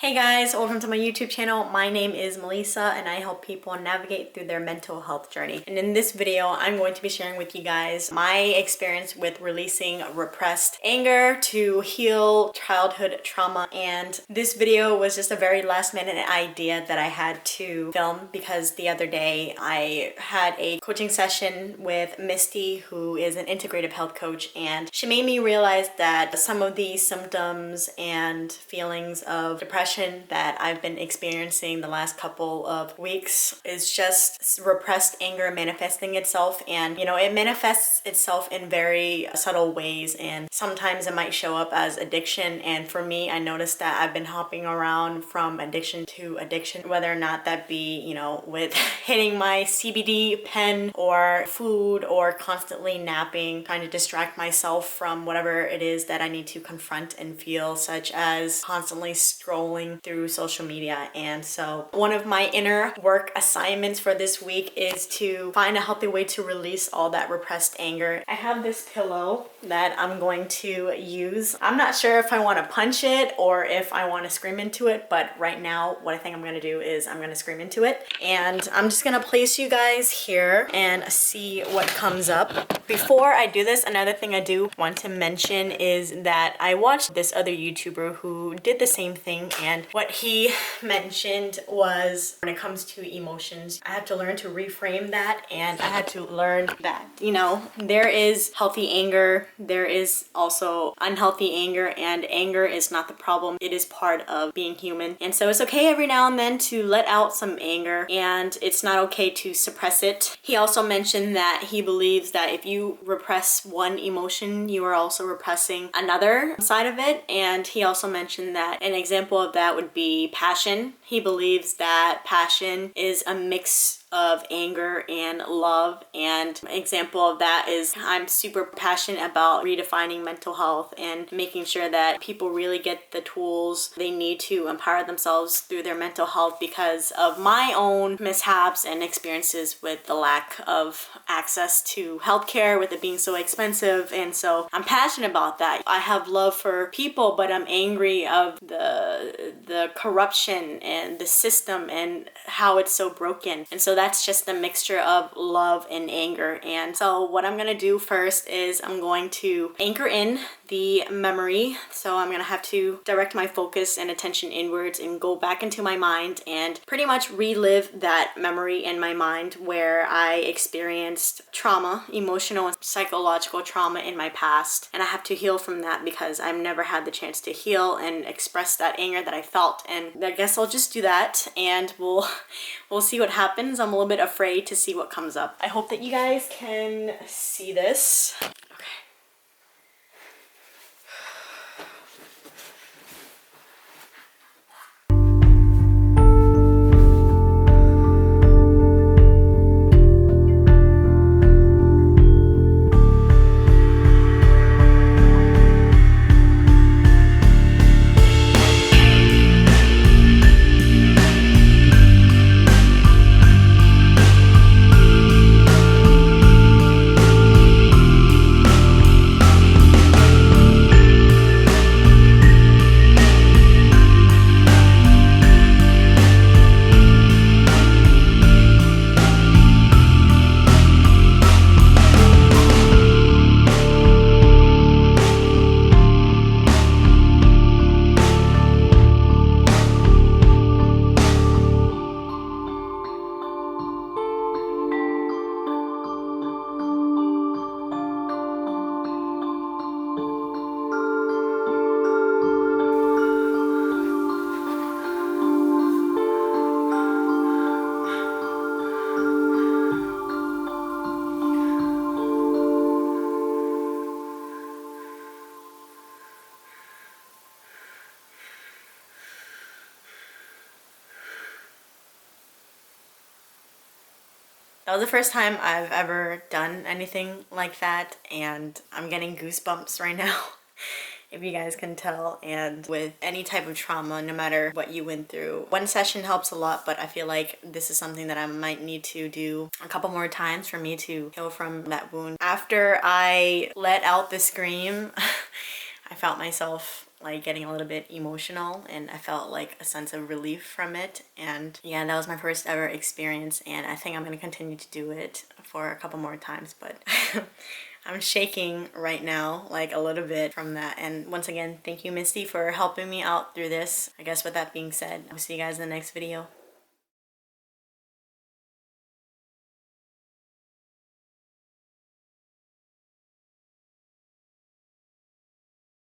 Hey guys, welcome to my YouTube channel. My name is Melissa and I help people navigate through their mental health journey. And in this video, I'm going to be sharing with you guys my experience with releasing repressed anger to heal childhood trauma. And this video was just a very last minute idea that I had to film because the other day I had a coaching session with Mysty, who is an integrative health coach, and she made me realize that some of these symptoms and feelings of depression that I've been experiencing the last couple of weeks is just repressed anger manifesting itself. And it manifests itself in very subtle ways, and sometimes it might show up as addiction. And for me, I noticed that I've been hopping around from addiction to addiction, whether or not that be with hitting my CBD pen or food, or constantly napping, trying to distract myself from whatever it is that I need to confront and feel, such as constantly scrolling through social media. And so one of my inner work assignments for this week is to find a healthy way to release all that repressed anger. I have this pillow that I'm going to use. I'm not sure if I want to punch it or if I want to scream into it, but right now what I think I'm going to do is I'm going to scream into it. And I'm just going to place you guys here and see what comes up. Before I do this, another thing I do want to mention is that I watched this other YouTuber who did the same thing, and what he mentioned was when it comes to emotions, I have to learn to reframe that, and I had to learn that, there is healthy anger, there is also unhealthy anger, and anger is not the problem. It is part of being human. And so it's okay every now and then to let out some anger, and it's not okay to suppress it. He also mentioned that he believes that if you repress one emotion, you are also repressing another side of it. And he also mentioned that an example of that would be passion. He believes that passion is a mix of anger and love, and an example of that is I'm super passionate about redefining mental health and making sure that people really get the tools they need to empower themselves through their mental health because of my own mishaps and experiences with the lack of access to healthcare, with it being so expensive. And so I'm passionate about that. I have love for people, but I'm angry of the corruption and the system and how it's so broken. And so that's just a mixture of love and anger. And so what I'm gonna do first is I'm going to anchor in the memory. So I'm gonna have to direct my focus and attention inwards and go back into my mind and pretty much relive that memory in my mind where I experienced trauma, emotional and psychological trauma in my past. And I have to heal from that because I've never had the chance to heal and express that anger that I felt. And I guess I'll just do that, and we'll see what happens. I'm a little bit afraid to see what comes up. I hope that you guys can see this. That was the first time I've ever done anything like that, and I'm getting goosebumps right now. If you guys can tell. And with any type of trauma, no matter what you went through, one session helps a lot, but I feel like this is something that I might need to do a couple more times for me to heal from that wound. After I let out the scream, I felt myself like getting a little bit emotional, and I felt like a sense of relief from it. And yeah, that was my first ever experience, and I think I'm gonna continue to do it for a couple more times, but I'm shaking right now, like a little bit from that. And once again, thank you, Misty, for helping me out through this. I guess with that being said, I'll see you guys in the next video.